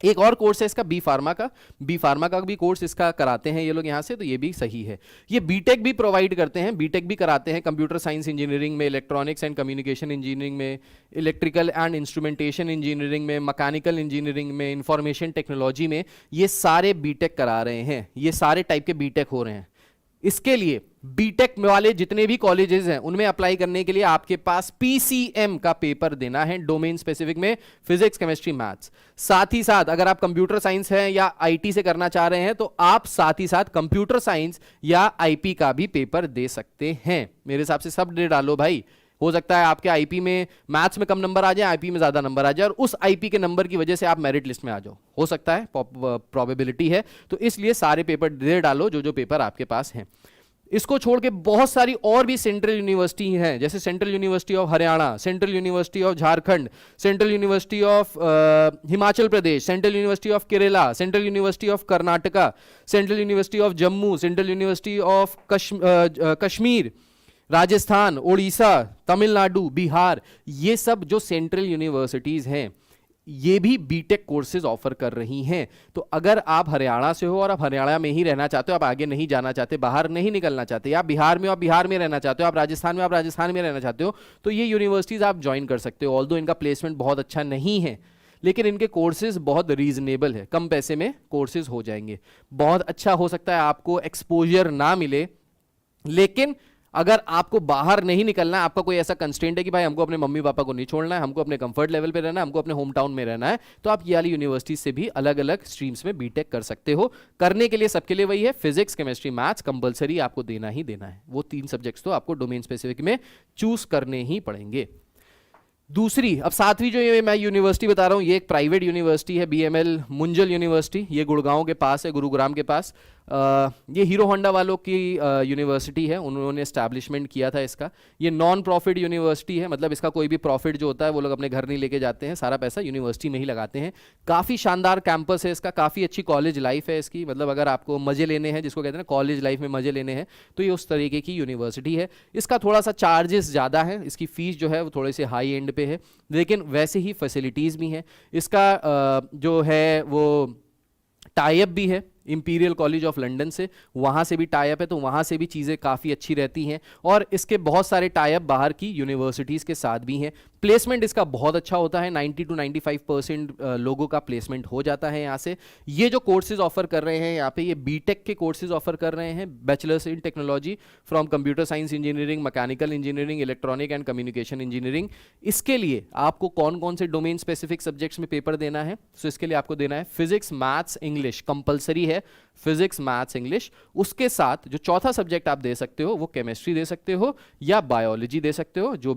एक और कोर्स है इसका बी फार्मा का भी कोर्स इसका कराते हैं ये लोग यहाँ से, तो ये भी सही है। ये बीटेक भी प्रोवाइड करते हैं, बीटेक भी कराते हैं कंप्यूटर साइंस इंजीनियरिंग में, इलेक्ट्रॉनिक्स एंड कम्युनिकेशन इंजीनियरिंग में, इलेक्ट्रिकल एंड इंस्ट्रूमेंटेशन इंजीनियरिंग में, मैकेनिकल इंजीनियरिंग में, इंफॉर्मेशन टेक्नोलॉजी में, ये सारे बीटेक करा रहे हैं। ये सारे टाइप के बीटेक हो रहे हैं। इसके लिए बीटेक वाले जितने भी कॉलेजेस हैं उनमें अप्लाई करने के लिए आपके पास पीसीएम का पेपर देना है, डोमेन स्पेसिफिक में, फिजिक्स, केमिस्ट्री, मैथ्स। साथ ही साथ अगर आप कंप्यूटर साइंस है या आईटी से करना चाह रहे हैं तो आप साथ ही साथ कंप्यूटर साइंस या आईपी का भी पेपर दे सकते हैं। मेरे हिसाब से सब दे डालो भाई, हो सकता है आपके आईपी में मैथ्स में कम नंबर आ जाए, आईपी में ज्यादा नंबर आ जाए, और उस आईपी के नंबर की वजह से आप मेरिट लिस्ट में आ जाओ, हो सकता है, प्रोबेबिलिटी है। तो इसलिए सारे पेपर दे डालो जो जो पेपर आपके पास हैं। इसको छोड़ के बहुत सारी और भी सेंट्रल यूनिवर्सिटी हैं, जैसे central university of Haryana, central university of Jharkhand, central university of Himachal Pradesh, central university of Kerala, central university of Karnataka, central university of Jammu, central university of Kashmir, Rajasthan, Orissa, Tamil Nadu, Bihar, ये सब जो सेंट्रल यूनिवर्सिटीज हैं ये भी बीटेक कोर्सेज ऑफर कर रही हैं। तो अगर आप हरियाणा से हो और आप हरियाणा में ही रहना चाहते हो, आप आगे नहीं जाना चाहते, बाहर नहीं निकलना चाहते, आप बिहार में हो, आप बिहार में रहना चाहते हो, आप राजस्थान में, आप राजस्थान में रहना चाहते हो, तो ये यूनिवर्सिटीज आप ज्वाइन कर सकते हो। ऑल्दो इनका प्लेसमेंट बहुत अच्छा नहीं है, लेकिन इनके कोर्सेज बहुत रीजनेबल है, कम पैसे में कोर्सेज हो जाएंगे। बहुत अच्छा हो सकता है आपको एक्सपोजर ना मिले, लेकिन अगर आपको बाहर नहीं निकलना है, आपका कोई ऐसा कंस्ट्रेंट है कि भाई हमको अपने मम्मी पापा को नहीं छोड़ना है, हमको अपने कंफर्ट लेवल पे रहना है, हमको अपने होम टाउन में रहना है, तो आप ये वाली यूनिवर्सिटी से भी अलग अलग स्ट्रीम्स में बीटेक कर सकते हो। करने के लिए सबके लिए वही है, फिजिक्स, केमिस्ट्री, मैथ्स कंपलसरी आपको देना ही देना है। वो 3 सब्जेक्ट्स तो आपको डोमेन स्पेसिफिक में चूज करने ही पड़ेंगे। दूसरी, अब 7वीं जो ये मैं यूनिवर्सिटी बता रहा हूँ, ये एक प्राइवेट यूनिवर्सिटी है, बीएमएल मुंजल यूनिवर्सिटी, ये गुड़गांव के पास है, गुरुग्राम के पास। ये हीरो होंडा वालों की यूनिवर्सिटी है, उन्होंने एस्टैब्लिशमेंट किया था इसका। ये नॉन प्रॉफिट यूनिवर्सिटी है, मतलब इसका कोई भी प्रॉफिट जो होता है वो लोग अपने घर नहीं लेके जाते हैं, सारा पैसा यूनिवर्सिटी में ही लगाते हैं। काफ़ी शानदार कैंपस है इसका, काफ़ी अच्छी कॉलेज लाइफ है इसकी, मतलब अगर आपको मजे लेने हैं, जिसको कहते हैं ना कॉलेज लाइफ में मजे लेने हैं, तो ये उस तरीके की यूनिवर्सिटी है। इसका थोड़ा सा चार्जेस ज़्यादा है, इसकी फीस जो है वो थोड़े से हाई एंड पे है, लेकिन वैसे ही फैसिलिटीज़ भी हैं। इसका जो है वो टाई अप भी है इंपीरियल कॉलेज ऑफ लंदन से, वहाँ से भी टाई अप है, तो वहाँ से भी चीज़ें काफ़ी अच्छी रहती हैं। और इसके बहुत सारे टाई अप बाहर की यूनिवर्सिटीज़ के साथ भी हैं। प्लेसमेंट इसका बहुत अच्छा होता है, 90 to 95% लोगों का प्लेसमेंट हो जाता है यहाँ से। ये जो कोर्सेज ऑफर कर रहे हैं यहाँ पे, ये बीटेक के कोर्सेज ऑफर कर रहे हैं, bachelors in technology from computer science engineering, mechanical engineering, electronic and communication engineering. इसके लिए आपको कौन कौन से डोमेन स्पेसिफिक सब्जेक्ट्स में पेपर देना है? तो इसके लिए आपको देना है फिजिक्स, मैथ्स, इंग्लिश, कंपलसरी है फिजिक्स, मैथ्स, इंग्लिश। उसके साथ जो चौथा सब्जेक्ट आप दे सकते हो वो केमिस्ट्री दे सकते हो या बायोलॉजी दे सकते हो, जो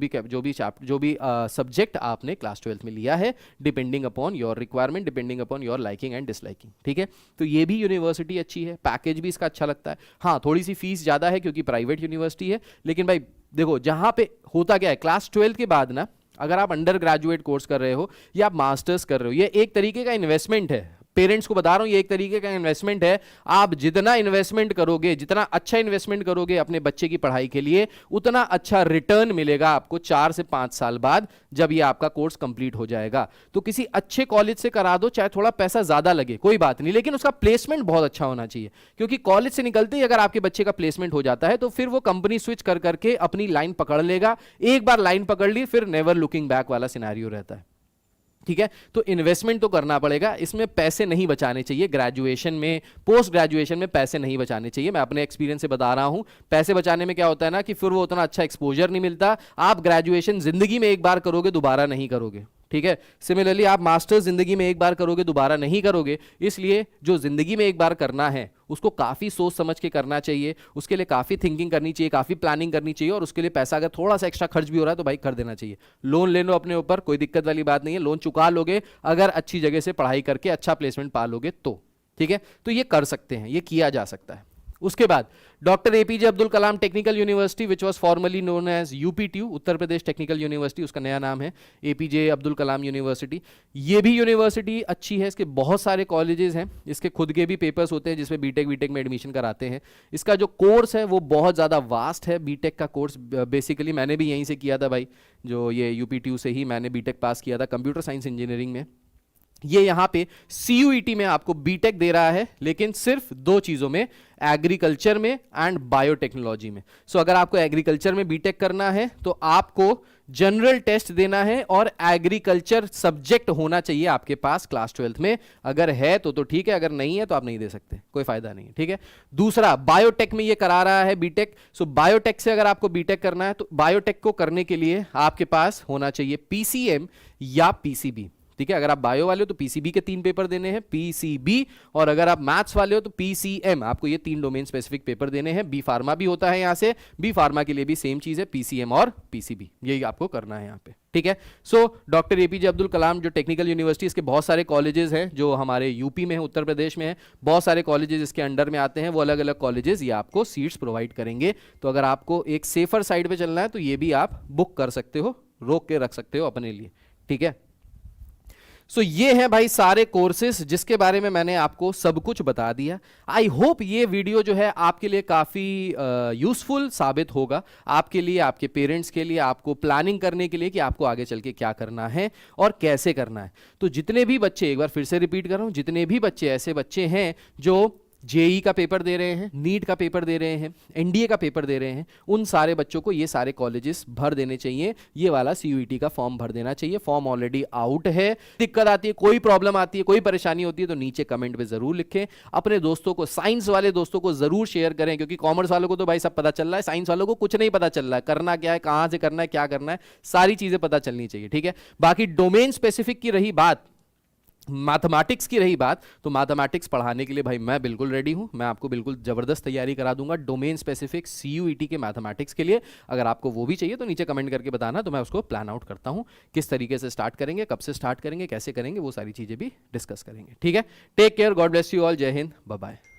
भी सब्जेक्ट आपने क्लास 12th में लिया है, depending upon your requirement, depending upon your liking and disliking. ठीक है, तो ये भी यूनिवर्सिटी अच्छी है, पैकेज भी इसका अच्छा लगता है। हाँ, थोड़ी सी फीस ज़्यादा है क्योंकि प्राइवेट यूनिवर्सिटी है, लेकिन भाई देखो जहाँ पे होता क्या है, क्लास 12th के बाद ना अगर आप अंडर ग्रेजुएट कोर्स कर रहे हो या आप मास्टर्स कर रहे हो, ये एक तरीके का इन्वेस्टमेंट है। पेरेंट्स को बता रहा हूं, ये एक तरीके का इन्वेस्टमेंट है। आप जितना इन्वेस्टमेंट करोगे, जितना अच्छा इन्वेस्टमेंट करोगे अपने बच्चे की पढ़ाई के लिए, उतना अच्छा रिटर्न मिलेगा आपको 4 से 5 साल बाद, जब ये आपका कोर्स कंप्लीट हो जाएगा। तो किसी अच्छे कॉलेज से करा दो, चाहे थोड़ा पैसा ज्यादा लगे, कोई बात नहीं, लेकिन उसका प्लेसमेंट बहुत अच्छा होना चाहिए। क्योंकि कॉलेज से निकलते ही अगर आपके बच्चे का प्लेसमेंट हो जाता है, तो फिर वो कंपनी स्विच कर करके अपनी लाइन पकड़ लेगा। एक बार लाइन पकड़ ली, फिर नेवर लुकिंग बैक वाला सिनेरियो रहता है। ठीक है, तो इन्वेस्टमेंट तो करना पड़ेगा, इसमें पैसे नहीं बचाने चाहिए। ग्रेजुएशन में, पोस्ट ग्रेजुएशन में पैसे नहीं बचाने चाहिए। मैं अपने एक्सपीरियंस से बता रहा हूं, पैसे बचाने में क्या होता है ना कि फिर वो उतना अच्छा एक्सपोजर नहीं मिलता। आप ग्रेजुएशन जिंदगी में एक बार करोगे, दोबारा नहीं करोगे। ठीक है, सिमिलरली आप मास्टर्स जिंदगी में एक बार करोगे, दोबारा नहीं करोगे। इसलिए जो जिंदगी में एक बार करना है उसको काफी सोच समझ के करना चाहिए, उसके लिए काफी थिंकिंग करनी चाहिए, काफी प्लानिंग करनी चाहिए, और उसके लिए पैसा अगर थोड़ा सा एक्स्ट्रा खर्च भी हो रहा है तो भाई कर देना चाहिए। लोन ले लो अपने ऊपर, कोई दिक्कत वाली बात नहीं है, लोन चुका लोगे अगर अच्छी जगह से पढ़ाई करके अच्छा प्लेसमेंट पा लोगे तो। ठीक है, तो ये कर सकते हैं, ये किया जा सकता है। उसके बाद doctor APJ Abdul Kalam technical university, which was formerly known as UPTU, Uttar Pradesh technical university, उसका नया नाम है एपीजे अब्दुल कलाम यूनिवर्सिटी। ये भी यूनिवर्सिटी अच्छी है, इसके बहुत सारे कॉलेजेस हैं, इसके खुद के भी पेपर्स होते हैं जिसमें बीटेक में एडमिशन कराते हैं। इसका जो कोर्स है वो बहुत ज़्यादा वास्ट है, बीटेक का कोर्स। बेसिकली मैंने भी यहीं से किया था भाई, जो ये यूपीटीयू से ही मैंने बीटेक पास किया था कंप्यूटर साइंस इंजीनियरिंग में। ये यहां पे सीयूईटी में आपको बीटेक दे रहा है, लेकिन सिर्फ 2 चीजों में, एग्रीकल्चर में एंड बायोटेक्नोलॉजी में। सो अगर आपको एग्रीकल्चर में बीटेक करना है तो आपको जनरल टेस्ट देना है और एग्रीकल्चर सब्जेक्ट होना चाहिए आपके पास क्लास 12th में। अगर है तो ठीक है, अगर नहीं है तो आप नहीं दे सकते, कोई फायदा नहीं है। ठीक है, दूसरा बायोटेक में ये करा रहा है बीटेक। सो बायोटेक से अगर आपको बीटेक करना है तो बायोटेक को करने के लिए आपके पास होना चाहिए पीसीएम या पीसीबी। ठीक है। अगर आप बायो वाले हो तो पीसीबी के 3 पेपर देने हैं, पीसीबी, और अगर आप मैथ्स वाले हो तो पीसीएम, आपको ये 3 डोमेन स्पेसिफिक पेपर देने हैं। बी फार्मा भी होता है यहाँ से, बी फार्मा के लिए भी सेम चीज है, पीसीएम और पीसीबी, यही आपको करना है यहाँ पे, ठीक है। सो डॉक्टर एपीजे अब्दुल कलाम जो टेक्निकल यूनिवर्सिटी, इसके बहुत सारे कॉलेजेस हैं जो हमारे यूपी में है, उत्तर प्रदेश में है, बहुत सारे कॉलेजेस इसके अंडर में आते हैं, वो अलग अलग कॉलेजेस ये आपको सीट्स प्रोवाइड करेंगे। तो अगर आपको एक सेफर साइड पे चलना है तो ये भी आप बुक कर सकते हो, रोक के रख सकते हो अपने लिए, ठीक है। सो ये है भाई सारे कोर्सेज जिसके बारे में मैंने आपको सब कुछ बता दिया। आई होप ये वीडियो जो है आपके लिए काफ़ी यूजफुल साबित होगा, आपके लिए, आपके पेरेंट्स के लिए, आपको प्लानिंग करने के लिए कि आपको आगे चल के क्या करना है और कैसे करना है। तो जितने भी बच्चे, एक बार फिर से रिपीट कर रहा हूं, जितने भी बच्चे ऐसे बच्चे हैं जो जेई का पेपर दे रहे हैं, नीट का पेपर दे रहे हैं, एनडीए का पेपर दे रहे हैं, उन सारे बच्चों को ये सारे कॉलेजेस भर देने चाहिए, ये वाला सीयूईटी का फॉर्म भर देना चाहिए। फॉर्म ऑलरेडी आउट है। दिक्कत आती है, कोई प्रॉब्लम आती है, कोई परेशानी होती है तो नीचे कमेंट में जरूर लिखें। अपने दोस्तों को, साइंस वाले दोस्तों को जरूर शेयर करें, क्योंकि कॉमर्स वालों को तो भाई सब पता चल रहा है, साइंस वालों को कुछ नहीं पता चल रहा है, करना क्या है, कहां से करना है, क्या करना है, सारी चीजें पता चलनी चाहिए, ठीक है। बाकी डोमेन स्पेसिफिक की रही बात, मैथमेटिक्स की रही बात, तो मैथमेटिक्स पढ़ाने के लिए भाई मैं बिल्कुल रेडी हूं, मैं आपको बिल्कुल जबरदस्त तैयारी करा दूंगा डोमेन स्पेसिफिक सीयूईटी के मैथमेटिक्स के लिए। अगर आपको वो भी चाहिए तो नीचे कमेंट करके बताना, तो मैं उसको प्लान आउट करता हूं, किस तरीके से स्टार्ट करेंगे, कब से स्टार्ट करेंगे, कैसे करेंगे, वो सारी चीजें भी डिस्कस करेंगे, ठीक है। Take care, God bless you all, जय हिंद, बाय बाय।